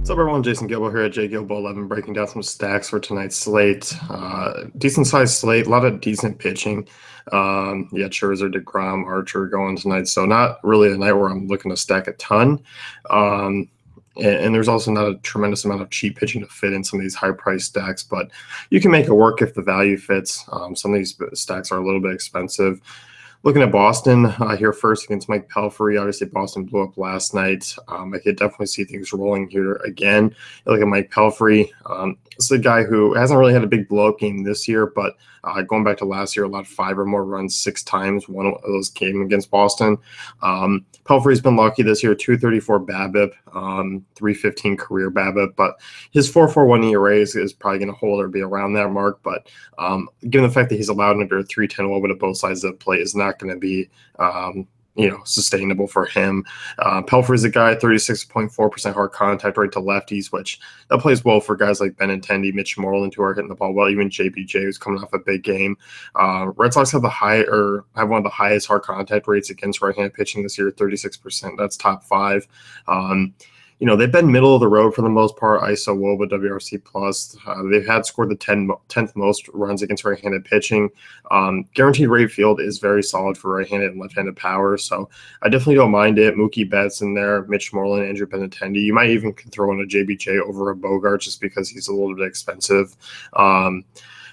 What's up, everyone? Jason Gilbo here at JGilbo11, breaking down some stacks for tonight's slate. Decent sized slate, a lot of decent pitching. Yeah, Scherzer, DeGrom, Archer going tonight, so not really a night where I'm looking to stack a ton. And there's also not a tremendous amount of cheap pitching to fit in some of these high price stacks, but you can make it work if the value fits. Some of these stacks are a little bit expensive. Looking at Boston here first against Mike Pelfrey. Obviously, Boston blew up last night. I could definitely see things rolling here again. Look at Mike Pelfrey. This is a guy who hasn't really had a big blow-up game this year, but going back to last year, allowed 5 or more runs 6 times. One of those came against Boston. Pelfrey's been lucky this year, 234 BABIP, 315 career BABIP, but his 4.41 ERA is probably going to hold or be around that mark. But given the fact that he's allowed under a 310 WOBA to both sides of the plate, is not going to be sustainable for him. Pelfrey's a guy, 36.4% hard contact right to lefties, which that plays well for guys like Benintendi, Mitch Moreland, who are hitting the ball well, even JBJ, who's coming off a big game. Red Sox have one of the highest hard contact rates against right-handed pitching this year, 36%. That's top 5. They've been middle of the road for the most part, ISO, WOBA, WRC+. They've had scored the 10th most runs against right-handed pitching. Guaranteed rate field is very solid for right-handed and left-handed power, so I definitely don't mind it. Mookie Betts in there, Mitch Moreland, Andrew Benintendi. You might even throw in a JBJ over a Bogart just because he's a little bit expensive.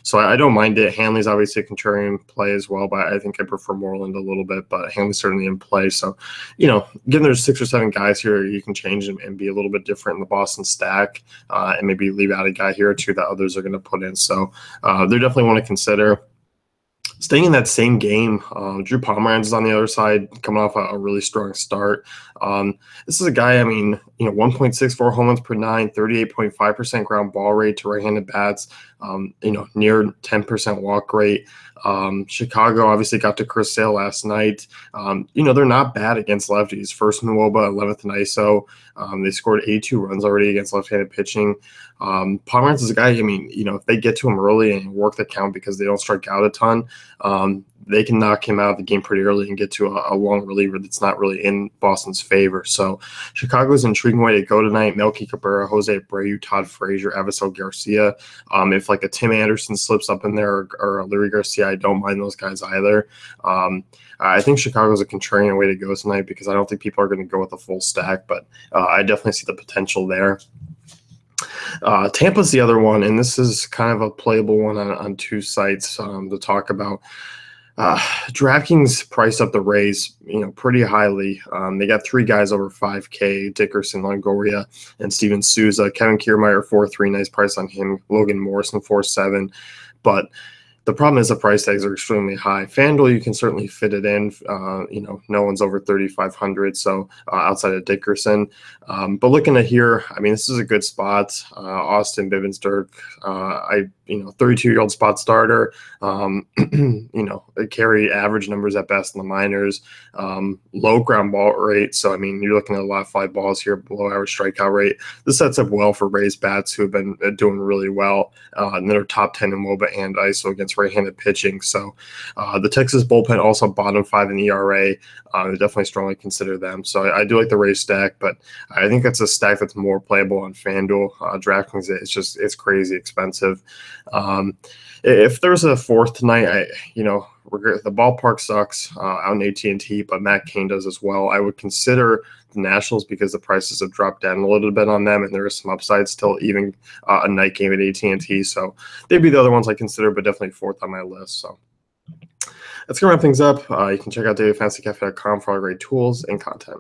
So I don't mind it. Hanley's obviously a contrarian play as well, but I think I prefer Moreland a little bit, but Hanley's certainly in play. So, given there's 6 or 7 guys here, you can change and be a little bit different in the Boston stack and maybe leave out a guy here or two that others are going to put in. So they definitely want to consider. Staying in that same game, Drew Pomeranz is on the other side, coming off a really strong start. This is a guy, 1.64 home runs per 9, 38.5% ground ball rate to right-handed bats, near 10% walk rate. Chicago obviously got to Chris Sale last night. They're not bad against lefties. First in WOBA, 11th in ISO. They scored 82 runs already against left-handed pitching. Pomeranz is a guy, if they get to him early and work the count because they don't strike out a ton, they can knock him out of the game pretty early and get to a long reliever that's not really in Boston's favor. So Chicago's an intriguing way to go tonight. Melky Cabrera, Jose Abreu, Todd Frazier, Avisel Garcia. If like a Tim Anderson slips up in there or a Luis Garcia, I don't mind those guys either. I think Chicago's a contrarian way to go tonight because I don't think people are going to go with a full stack, but I definitely see the potential there. Tampa's the other one, and this is kind of a playable one on 2 sites to talk about. DraftKings priced up the Rays, pretty highly. They got 3 guys over 5K: Dickerson, Longoria, and Steven Souza. Kevin Kiermaier 4.3, nice price on him. Logan Morrison 4.7, but the problem is the price tags are extremely high. FanDuel, you can certainly fit it in. No one's over 3,500, so outside of Dickerson. But looking at here, this is a good spot. Austin Bivens-Dirk, 32-year-old spot starter. Carry average numbers at best in the minors. Low ground ball rate, so you're looking at a lot of fly balls here, below average strikeout rate. This sets up well for Rays bats who have been doing really well. And they're top 10 in WOBA and ISO against right-handed pitching. So the Texas bullpen also bottom 5 in ERA. I definitely strongly consider them. So I do like the Rays stack, but I think that's a stack that's more playable on FanDuel. DraftKings, it's crazy expensive. If there's a 4th tonight, the ballpark sucks out in AT&T, but Matt Cain does as well. I would consider the Nationals because the prices have dropped down a little bit on them, and there is some upside still, even a night game at AT&T. So they'd be the other ones I consider, but definitely 4th on my list. So that's going to wrap things up. You can check out dailyfantasycafe.com for all great tools and content.